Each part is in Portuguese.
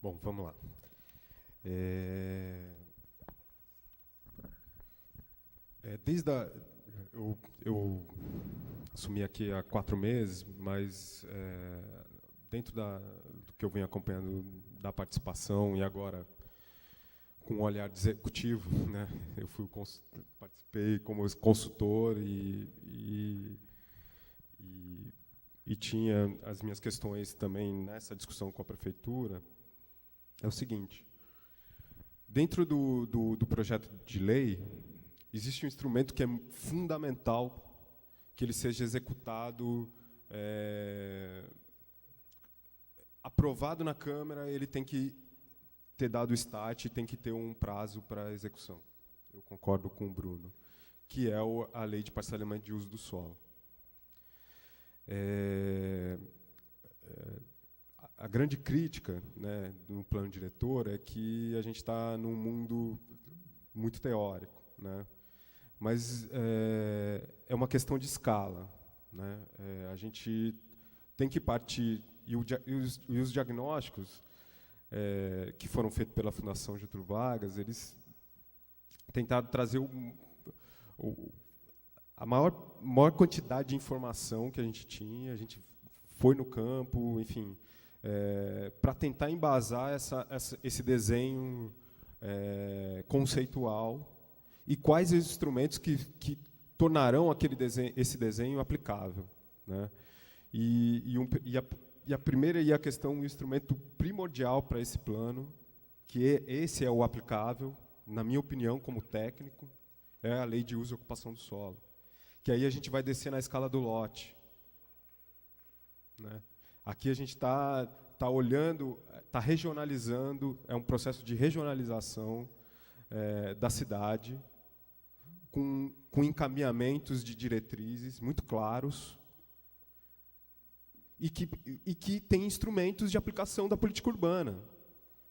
Bom, vamos lá. É, desde a, eu assumi aqui há 4 meses, mas dentro do que eu venho acompanhando da participação e agora com um olhar de executivo, né, eu participei como consultor e tinha as minhas questões também nessa discussão com a prefeitura. É o seguinte: dentro do projeto de lei, existe um instrumento que é fundamental que ele seja executado, aprovado na Câmara, ele tem que ter dado o start e tem que ter um prazo para execução. Eu concordo com o Bruno, que é a Lei de Parcelamento de Uso do Solo. A grande crítica, né, do plano diretor é que a gente está num mundo muito teórico, né? Mas é uma questão de escala, né? A gente tem que partir, e os diagnósticos que foram feitos pela Fundação Getúlio Vargas, eles tentaram trazer a maior quantidade de informação que a gente foi no campo, enfim, para tentar embasar esse desenho conceitual e quais os instrumentos que tornarão esse desenho aplicável, né? A primeira e a questão, o instrumento primordial para esse plano, esse é o aplicável, na minha opinião, como técnico, é a Lei de Uso e Ocupação do Solo, que aí a gente vai descer na escala do lote, né? Aqui a gente está olhando, está regionalizando, é um processo de regionalização da cidade, com encaminhamentos de diretrizes muito claros e que tem instrumentos de aplicação da política urbana.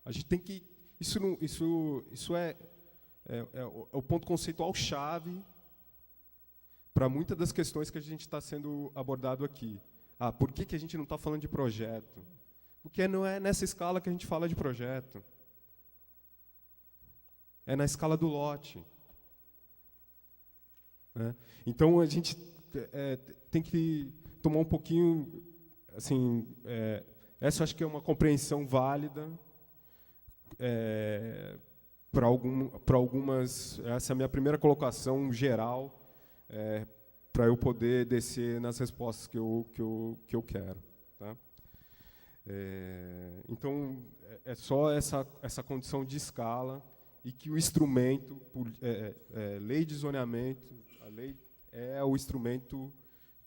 A gente tem que isso é o ponto conceitual chave para muitas das questões que a gente está sendo abordado aqui. Por que a gente não está falando de projeto? Porque não é nessa escala que a gente fala de projeto. É na escala do lote. Né? Então, a gente tem que tomar um pouquinho... Assim, essa acho que é uma compreensão válida para algumas... Essa é a minha primeira colocação geral, para eu poder descer nas respostas que eu quero. Tá? Então, é só essa condição de escala e que o instrumento, lei de zoneamento, a lei é o instrumento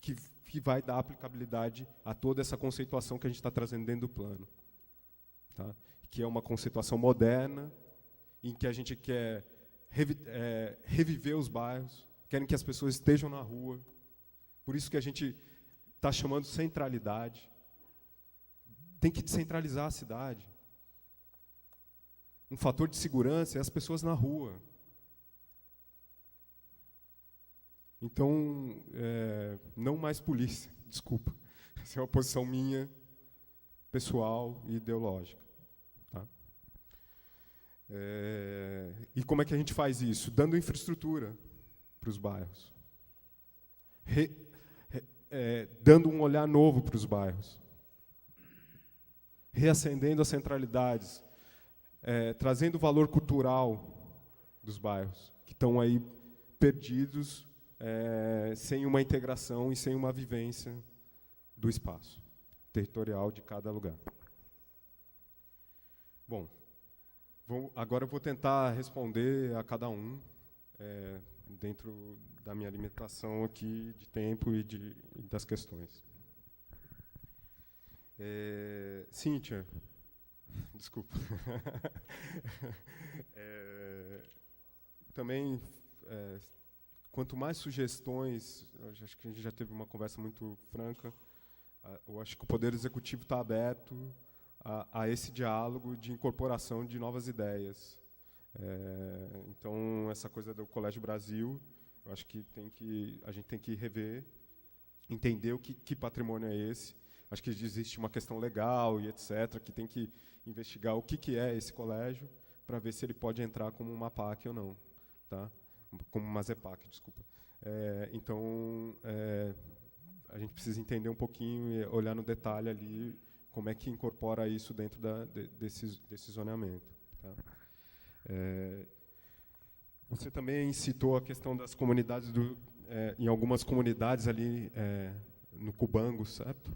que vai dar aplicabilidade a toda essa conceituação que a gente está trazendo dentro do plano. Tá? Que é uma conceituação moderna, em que a gente quer reviver os bairros, querem que as pessoas estejam na rua. Por isso que a gente está chamando centralidade. Tem que descentralizar a cidade. Um fator de segurança é as pessoas na rua. Então, não mais polícia, desculpa. Essa é uma posição minha, pessoal e ideológica. Tá? E como é que a gente faz isso? Dando infraestrutura para os bairros. Dando um olhar novo para os bairros. Reacendendo as centralidades. Trazendo o valor cultural dos bairros, que estão aí perdidos, sem uma integração e sem uma vivência do espaço territorial de cada lugar. Bom, agora eu vou tentar responder a cada um, dentro da minha limitação aqui de tempo e das questões. Cíntia, desculpa. Também, quanto mais sugestões, acho que a gente já teve uma conversa muito franca, eu acho que o Poder Executivo está aberto a esse diálogo de incorporação de novas ideias. Então, essa coisa do Colégio Brasil, eu acho que a gente tem que rever, entender que patrimônio é esse, acho que existe uma questão legal e etc., que tem que investigar o que é esse colégio para ver se ele pode entrar como uma PAC ou não, tá? Como uma ZEPAC, desculpa. Então, a gente precisa entender um pouquinho e olhar no detalhe ali como é que incorpora isso dentro desse zoneamento. Tá? Você também citou a questão das comunidades, em algumas comunidades ali no Cubango, certo?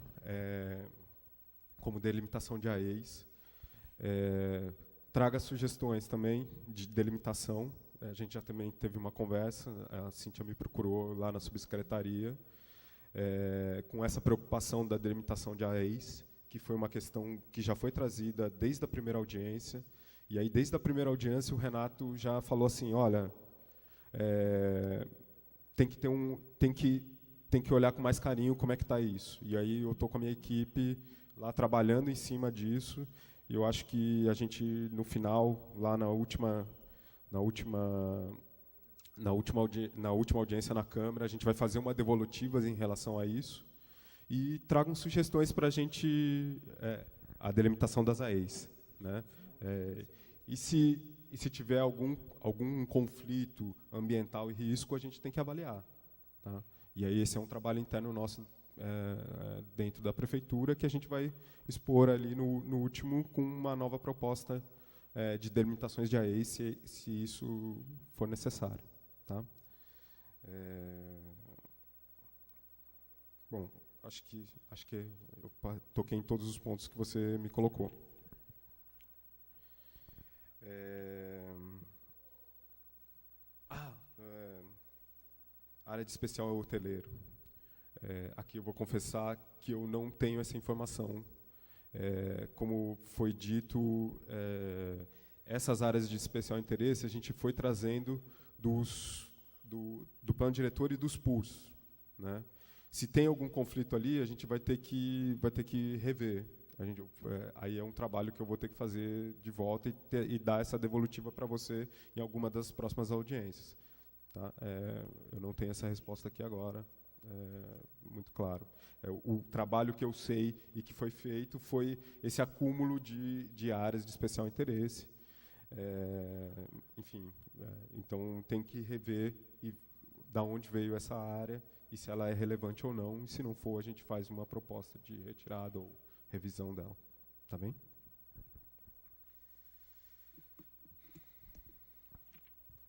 Como delimitação de AEs. Traga sugestões também de delimitação. A gente já também teve uma conversa, a Cíntia me procurou lá na subsecretaria, com essa preocupação da delimitação de AEs, que foi uma questão que já foi trazida desde a primeira audiência. E aí, desde a primeira audiência, o Renato já falou assim, olha, tem que olhar com mais carinho como é que está isso. E aí eu estou com a minha equipe lá trabalhando em cima disso, e eu acho que a gente, no final, lá na última audiência na Câmara, a gente vai fazer uma devolutiva em relação a isso, e tragam sugestões para a gente, a delimitação das AEs. Né? E se tiver algum conflito ambiental e risco, a gente tem que avaliar. Tá? E aí esse é um trabalho interno nosso dentro da prefeitura, que a gente vai expor ali no último com uma nova proposta de delimitações de AEs, se isso for necessário. Tá? Bom, acho que eu toquei em todos os pontos que você me colocou. Área de especial hoteleiro. Aqui eu vou confessar que eu não tenho essa informação. Como foi dito, essas áreas de especial interesse a gente foi trazendo do plano diretor e dos PURs. Né? Se tem algum conflito ali, a gente vai ter que rever. Aí é um trabalho que eu vou ter que fazer de volta e dar essa devolutiva para você em alguma das próximas audiências. Tá? Eu não tenho essa resposta aqui agora, muito claro. O trabalho que eu sei e que foi feito foi esse acúmulo de áreas de especial interesse. Enfim, então tem que rever da onde veio essa área e se ela é relevante ou não. E se não for, a gente faz uma proposta de retirada ou revisão dela. Tá bem?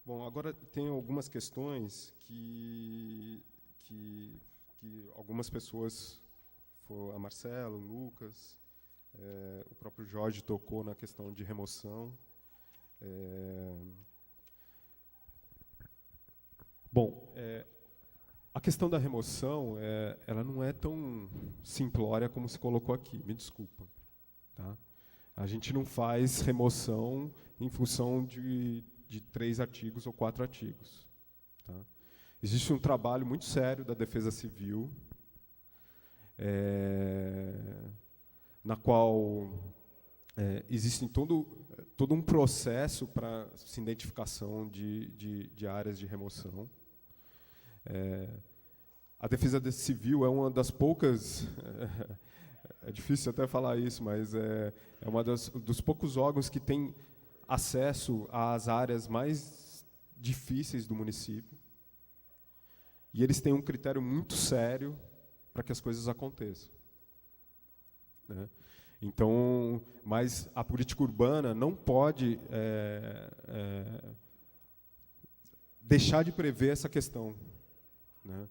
Bom, agora tem algumas questões que algumas pessoas, a Marcelo, o Lucas, o próprio Jorge tocou na questão de remoção. Bom, a questão da remoção, ela não é tão simplória como se colocou aqui, me desculpa. Tá? A gente não faz remoção em função de 3 artigos ou 4 artigos. Tá? Existe um trabalho muito sério da Defesa Civil, na qual existe todo um processo para identificação de áreas de remoção. A Defesa Civil é uma das poucas... É difícil até falar isso, mas é uma dos poucos órgãos que tem acesso às áreas mais difíceis do município. E eles têm um critério muito sério para que as coisas aconteçam. Né? Então, mas a política urbana não pode deixar de prever essa questão. Né?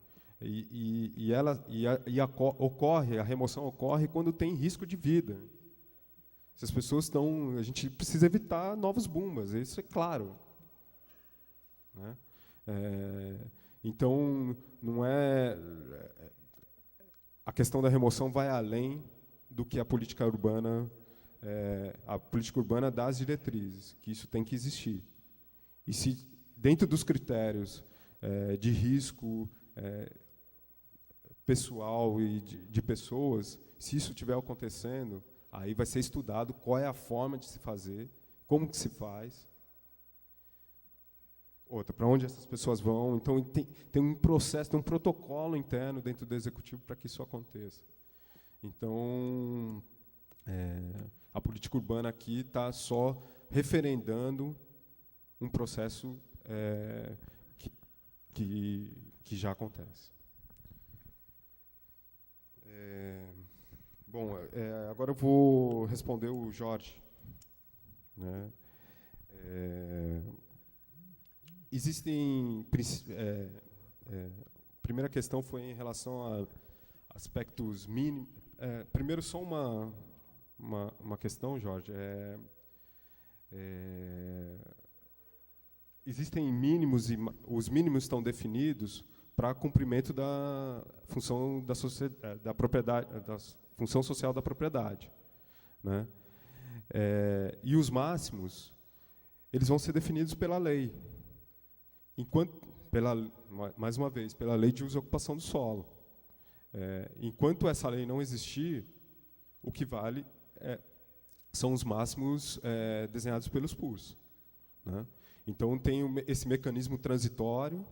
A remoção ocorre quando tem risco de vida. Se as pessoas estão... A gente precisa evitar novos bombas, isso é claro. Né? Então, não é... A questão da remoção vai além do que a política urbana dá as diretrizes, que isso tem que existir. E se, dentro dos critérios de risco pessoal e de pessoas, se isso estiver acontecendo, aí vai ser estudado qual é a forma de se fazer, como que se faz. Outra, para onde essas pessoas vão. Então, tem um processo, tem um protocolo interno dentro do Executivo para que isso aconteça. Então, a política urbana aqui está só referendando um processo que já acontece. Bom, agora eu vou responder o Jorge, né? Existem... primeira questão foi em relação a aspectos mínimos. Primeiro, só uma questão, Jorge. Existem mínimos, e os mínimos estão definidos para cumprimento da função da propriedade, da função social da propriedade, né? E os máximos, eles vão ser definidos pela lei. Mais uma vez, pela lei de uso e ocupação do solo. Enquanto essa lei não existir, o que vale são os máximos desenhados pelos PURs, né? Então, tem esse mecanismo transitório.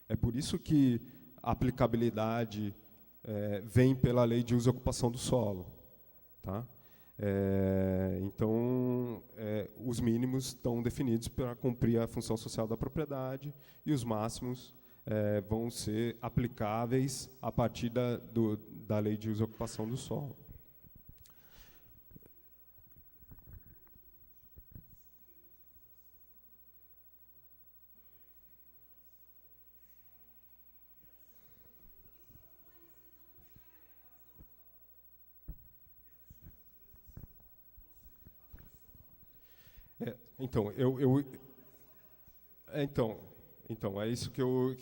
É por isso que a aplicabilidade vem pela lei de uso e ocupação do solo. Tá? Então, os mínimos estão definidos para cumprir a função social da propriedade e os máximos vão ser aplicáveis a partir da lei de uso e ocupação do solo. Então, é isso que eu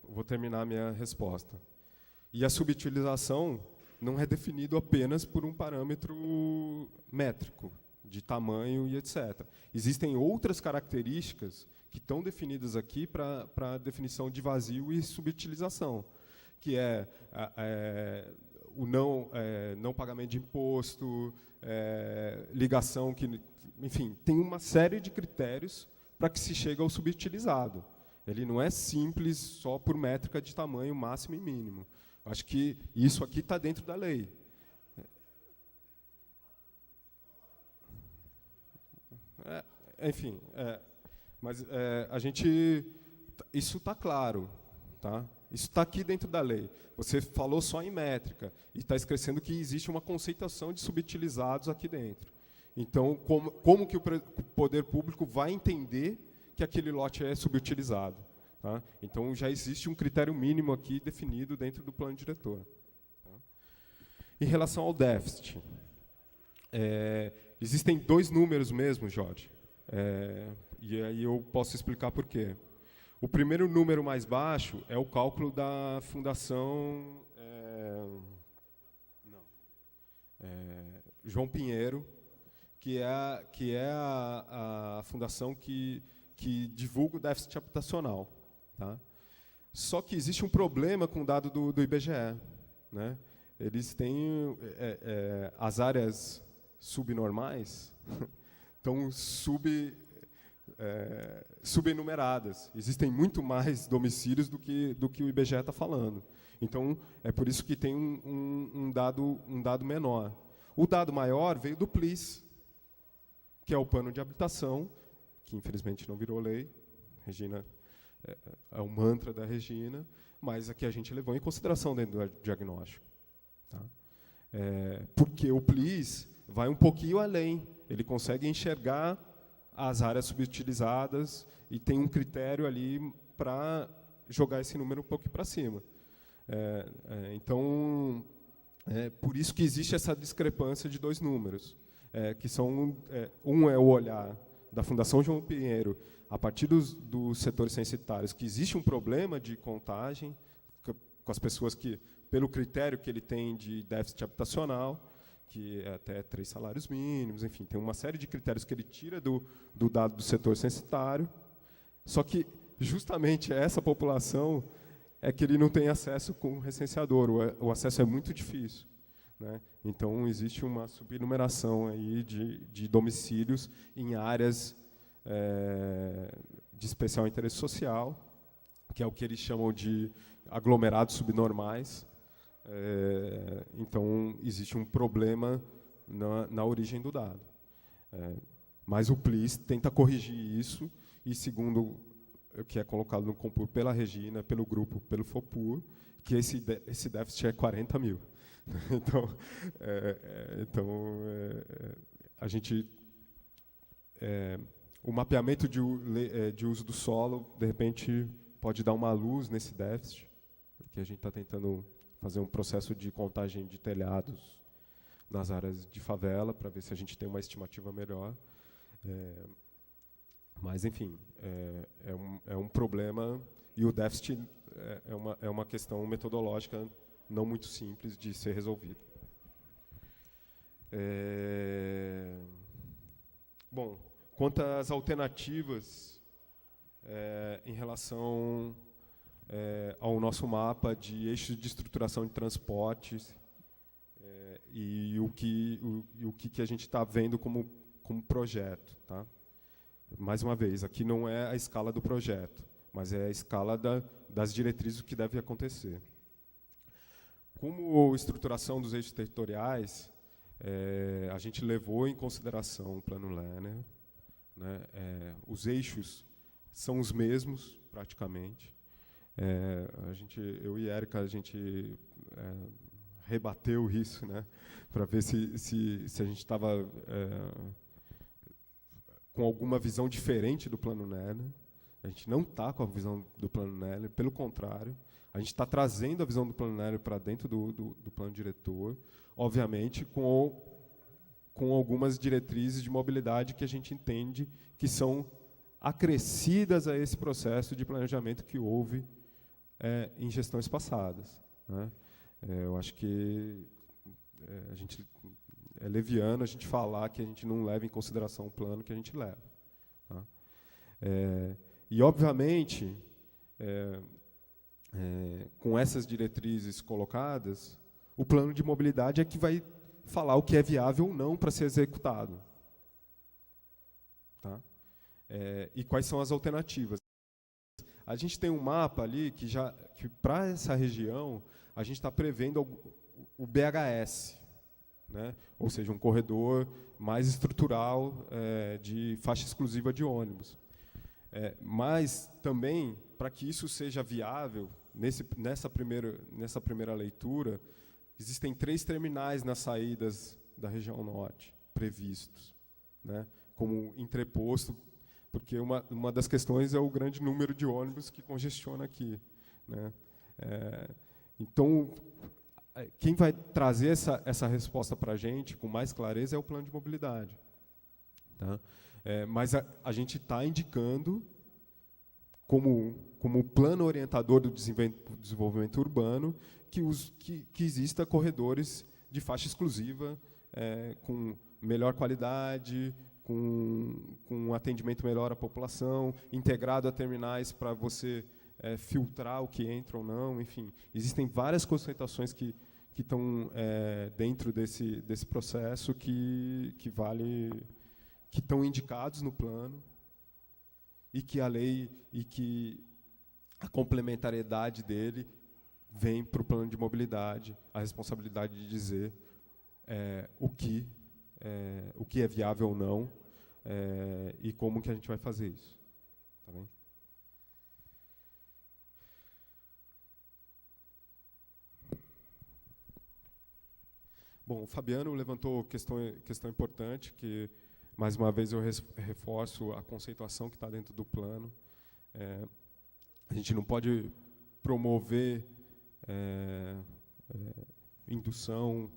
vou terminar a minha resposta. E a subutilização não é definido apenas por um parâmetro métrico, de tamanho e etc. Existem outras características que estão definidas aqui para a definição de vazio e subutilização, que o não pagamento de imposto, ligação que... Enfim, tem uma série de critérios para que se chegue ao subutilizado. Ele não é simples só por métrica de tamanho máximo e mínimo. Acho que isso aqui está dentro da lei. Enfim, mas isso está claro, tá? Isso está aqui dentro da lei. Você falou só em métrica e está esquecendo que existe uma conceituação de subutilizados aqui dentro. Então, como que o poder público vai entender que aquele lote é subutilizado? Tá? Então, já existe um critério mínimo aqui definido dentro do plano diretor. Tá? Em relação ao déficit, existem dois números mesmo, Jorge, e aí eu posso explicar por quê. O primeiro número mais baixo é o cálculo da Fundação João Pinheiro, que é a fundação que divulga o déficit habitacional. Tá? Só que existe um problema com o dado do IBGE. Né? Eles têm as áreas subnormais estão subenumeradas. Existem muito mais domicílios do que o IBGE está falando. Então, é por isso que tem um dado menor. O dado maior veio do PLIS, que é o plano de habitação, que infelizmente não virou lei. Regina é o mantra da Regina, mas aqui a gente levou em consideração dentro do diagnóstico. Tá? Porque o PLIS vai um pouquinho além. Ele consegue enxergar as áreas subutilizadas e tem um critério ali para jogar esse número um pouco para cima. Então, por isso que existe essa discrepância de dois números. Que são um é o olhar da Fundação João Pinheiro a partir dos setores censitários, que existe um problema de contagem com as pessoas que, pelo critério que ele tem de déficit habitacional, que é até 3 salários mínimos, enfim, tem uma série de critérios que ele tira do dado do setor censitário, só que justamente essa população é que ele não tem acesso com o recenseador, o acesso é muito difícil. Né? Então, existe uma subnumeração aí de domicílios em áreas de especial interesse social, que é o que eles chamam de aglomerados subnormais. então, existe um problema na origem do dado. Mas o PLIS tenta corrigir isso, e segundo o que é colocado no Compur pela Regina, pelo grupo, pelo FOPUR, que esse déficit é 40 mil. A gente... o mapeamento de uso do solo, de repente, pode dar uma luz nesse déficit, porque a gente está tentando fazer um processo de contagem de telhados nas áreas de favela, para ver se a gente tem uma estimativa melhor. Mas, enfim, é um problema, e o déficit é uma questão metodológica não muito simples de ser resolvida. Bom, quanto às alternativas em relação ao nosso mapa de eixos de estruturação de transportes e o que a gente está vendo como projeto. Tá? Mais uma vez, aqui não é a escala do projeto, mas é a escala das diretrizes do que deve acontecer. Como estruturação dos eixos territoriais, a gente levou em consideração o Plano Lerner, né? Os eixos são os mesmos, praticamente. Eu e Érica, a gente rebateu isso, né? Para ver se a gente estava com alguma visão diferente do Plano Lerner. A gente não está com a visão do Plano Lerner, pelo contrário, a gente está trazendo a visão do Plano Lerner para dentro do plano diretor, obviamente com algumas diretrizes de mobilidade que a gente entende que são acrescidas a esse processo de planejamento que houve em gestões passadas. Né? Eu acho que a gente é leviano a gente falar que a gente não leva em consideração o plano que a gente leva. Tá? E, obviamente, com essas diretrizes colocadas, o plano de mobilidade é que vai falar o que é viável ou não para ser executado. Tá? E quais são as alternativas. A gente tem um mapa ali que para essa região, a gente está prevendo o BHS, né? Ou seja, um corredor mais estrutural de faixa exclusiva de ônibus. Mas também, para que isso seja viável, nessa primeira leitura, existem 3 terminais nas saídas da região norte previstos, né? Como entreposto, porque uma das questões é o grande número de ônibus que congestiona aqui, né? Então, quem vai trazer essa resposta para a gente com mais clareza é o plano de mobilidade. Tá? Mas a gente está indicando, como plano orientador do desenvolvimento urbano, que exista corredores de faixa exclusiva, com melhor qualidade, com um atendimento melhor à população, integrado a terminais para você filtrar o que entra ou não, enfim. Existem várias conceituações que estão dentro desse processo que estão indicados no plano, e que a lei e que a complementariedade dele vem para o plano de mobilidade, a responsabilidade de dizer o que é viável ou não, e como que a gente vai fazer isso. Tá bem? Bom, o Fabiano levantou questão importante, que, mais uma vez, eu reforço a conceituação que está dentro do plano. A gente não pode promover indução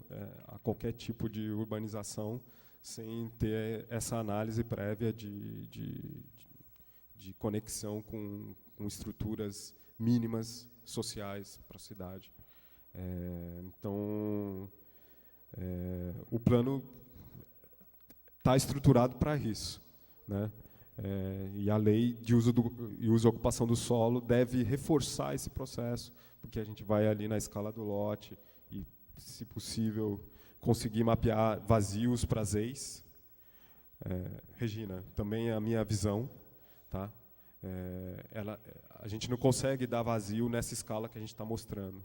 a qualquer tipo de urbanização sem ter essa análise prévia de conexão com estruturas mínimas sociais para a cidade. Então, o plano está estruturado para isso, né? E a lei de uso e ocupação do solo deve reforçar esse processo, porque a gente vai ali na escala do lote e, se possível, conseguir mapear vazios para ZEIs. Regina, também é a minha visão. Tá? A gente não consegue dar vazio nessa escala que a gente está mostrando,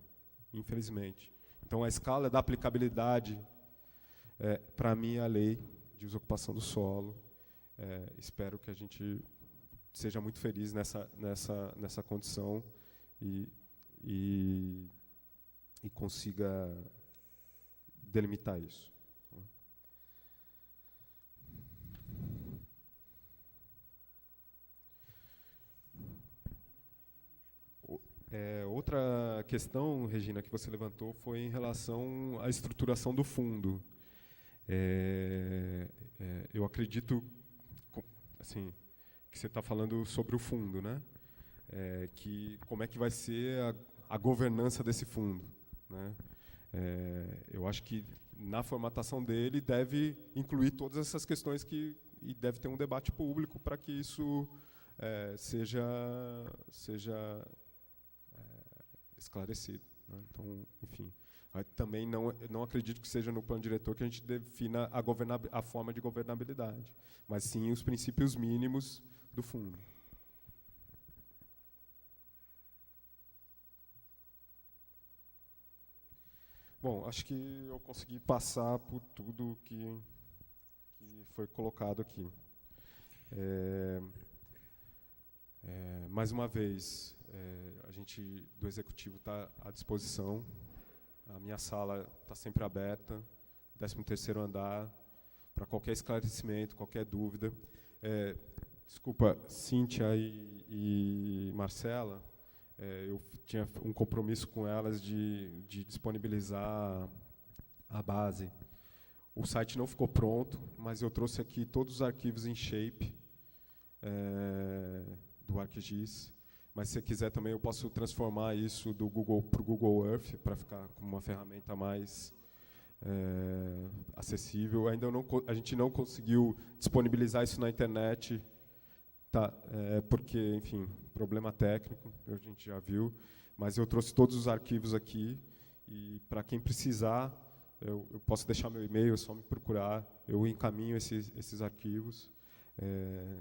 infelizmente. Então, a escala da aplicabilidade, para mim, é a lei de desocupação do solo. Espero que a gente seja muito feliz nessa condição e consiga delimitar isso. Outra questão, Regina, que você levantou foi em relação à estruturação do fundo. Eu acredito, assim, que você está falando sobre o fundo, né? Que como é que vai ser a governança desse fundo, né? Eu acho que na formatação dele deve incluir todas essas questões e deve ter um debate público para que isso seja esclarecido, né? Então, enfim, também não acredito que seja no plano diretor que a gente defina a forma de governabilidade, mas sim os princípios mínimos do fundo. Bom, acho que eu consegui passar por tudo que foi colocado aqui. Mais uma vez, a gente do Executivo está à disposição. A minha sala está sempre aberta, 13º andar, para qualquer esclarecimento, qualquer dúvida. Desculpa, Cíntia e Marcela, eu tinha um compromisso com elas de disponibilizar a base. O site não ficou pronto, mas eu trouxe aqui todos os arquivos em Shape do ArcGIS. Mas se você quiser também, eu posso transformar isso do Google para o Google Earth, para ficar como uma ferramenta mais acessível. A gente não conseguiu disponibilizar isso na internet, porque, enfim, problema técnico, a gente já viu. Mas eu trouxe todos os arquivos aqui, e para quem precisar, eu posso deixar meu e-mail, é só me procurar, eu encaminho esses arquivos,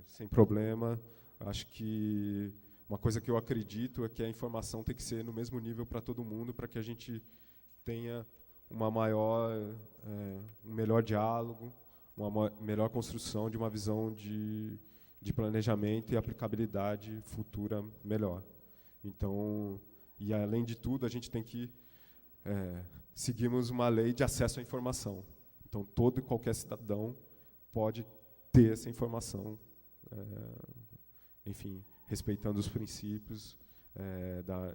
sem problema. Acho que uma coisa que eu acredito é que a informação tem que ser no mesmo nível para todo mundo, para que a gente tenha um melhor diálogo, uma melhor construção de uma visão de planejamento e aplicabilidade futura melhor. Então, e além de tudo, a gente tem que seguirmos uma lei de acesso à informação. Então, todo e qualquer cidadão pode ter essa informação, enfim, respeitando os princípios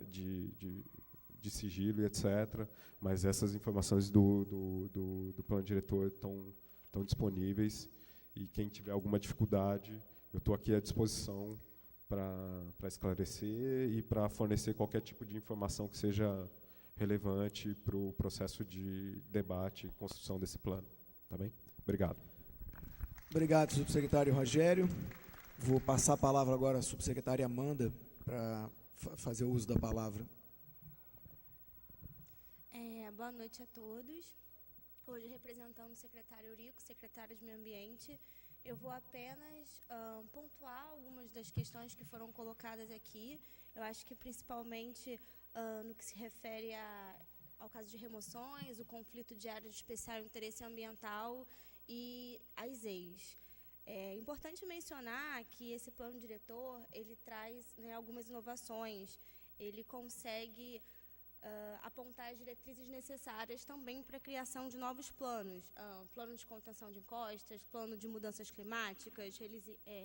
de sigilo e etc. Mas essas informações do plano diretor estão disponíveis, e quem tiver alguma dificuldade, eu estou aqui à disposição para esclarecer e para fornecer qualquer tipo de informação que seja relevante para o processo de debate e construção desse plano. Tá bem? Obrigado. Obrigado, subsecretário Rogério. Vou passar a palavra agora à subsecretária Amanda para fazer o uso da palavra. Boa noite a todos. Hoje, representando o secretário Eurico, secretário de Meio Ambiente, eu vou apenas pontuar algumas das questões que foram colocadas aqui. Eu acho que, principalmente, no que se refere ao caso de remoções, o conflito de áreas de especial interesse ambiental e as EIs. É importante mencionar que esse plano diretor ele traz, né, algumas inovações. Ele consegue apontar as diretrizes necessárias também para a criação de novos planos. Plano de contenção de encostas, plano de mudanças climáticas,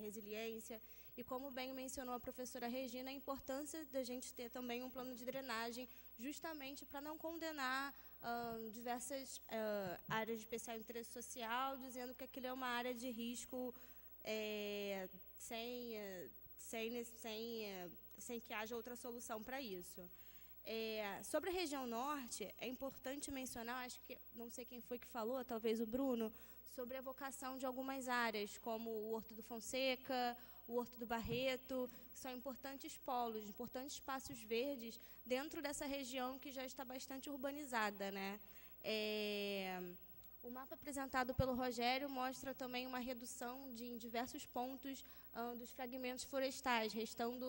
resiliência. E, como bem mencionou a professora Regina, a importância da gente ter também um plano de drenagem, justamente para não condenar diversas áreas de especial interesse social, dizendo que aquilo é uma área de risco sem que haja outra solução para isso. Sobre a região norte, é importante mencionar, acho que, não sei quem foi que falou, talvez o Bruno, sobre a vocação de algumas áreas, como o Horto do Fonseca, o Horto do Barreto, que são importantes polos, importantes espaços verdes dentro dessa região que já está bastante urbanizada, né? O mapa apresentado pelo Rogério mostra também uma redução em diversos pontos dos fragmentos florestais, restando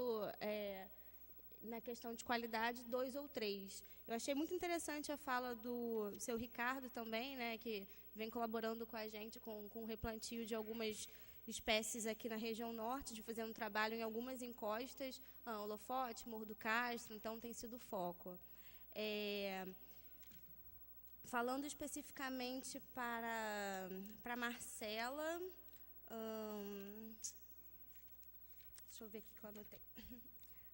na questão de qualidade, 2 ou 3. Eu achei muito interessante a fala do seu Ricardo também, né, que vem colaborando com a gente com o replantio de algumas espécies aqui na região norte, de fazer um trabalho em algumas encostas, Holofote, Morro do Castro, então tem sido foco. Falando especificamente para Marcela, deixa eu ver aqui que eu anotei.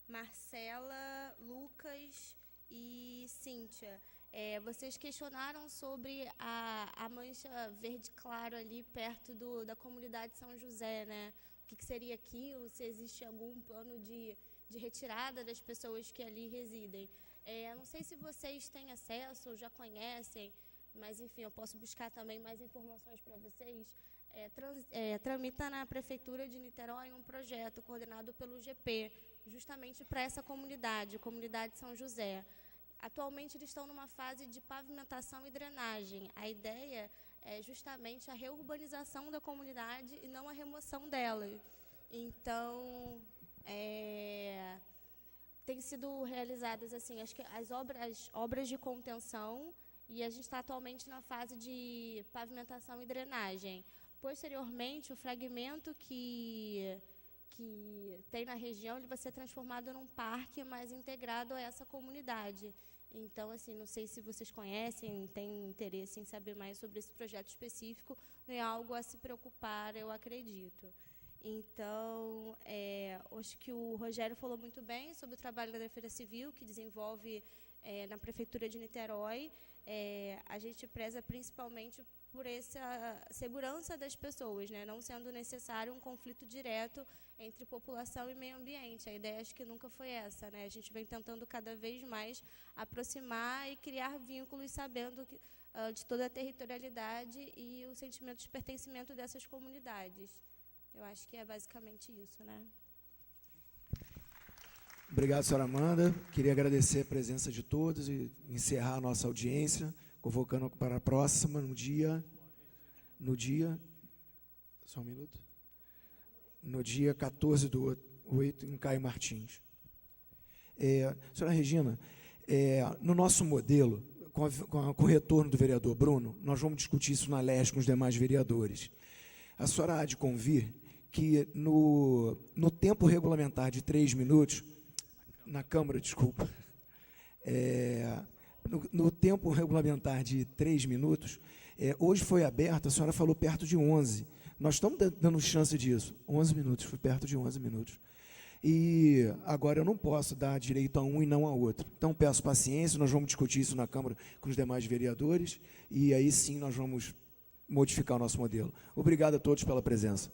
Marcela, Lucas e Cíntia, vocês questionaram sobre a mancha verde claro ali perto da comunidade São José, né? O que seria aquilo, se existe algum plano de retirada das pessoas que ali residem. Não sei se vocês têm acesso ou já conhecem, mas, enfim, eu posso buscar também mais informações para vocês. Tramita na Prefeitura de Niterói um projeto coordenado pelo GP, justamente para essa comunidade São José. Atualmente, eles estão numa fase de pavimentação e drenagem. A ideia é justamente a reurbanização da comunidade e não a remoção dela. Então, tem sido realizadas assim, acho que as obras de contenção, e a gente está atualmente na fase de pavimentação e drenagem. Posteriormente, o fragmento que tem na região, ele vai ser transformado num parque mais integrado a essa comunidade. Então, assim, não sei se vocês conhecem, têm interesse em saber mais sobre esse projeto específico, não é algo a se preocupar, eu acredito. Então, acho que o Rogério falou muito bem sobre o trabalho da Defesa Civil, que desenvolve na Prefeitura de Niterói. A gente preza principalmente por essa segurança das pessoas, né? Não sendo necessário um conflito direto entre população e meio ambiente. A ideia, acho que nunca foi essa, né? A gente vem tentando cada vez mais aproximar e criar vínculos, sabendo de toda a territorialidade e o sentimento de pertencimento dessas comunidades. Eu acho que é basicamente isso, né? Obrigado, senhora Amanda. Queria agradecer a presença de todos e encerrar a nossa audiência, convocando para a próxima, no dia, só um minuto, no dia 14/8, em Caio Martins. Senhora Regina, no nosso modelo, com o retorno do vereador Bruno, nós vamos discutir isso na LERJ com os demais vereadores. A senhora há de convir que no tempo regulamentar de 3 minutos, na Câmara, desculpa, no tempo regulamentar de 3 minutos, hoje foi aberto, a senhora falou perto de 11. Nós estamos dando chance disso. 11 minutos, foi perto de 11 minutos. E agora eu não posso dar direito a um e não a outro. Então, peço paciência, nós vamos discutir isso na Câmara com os demais vereadores, e aí sim nós vamos modificar o nosso modelo. Obrigado a todos pela presença.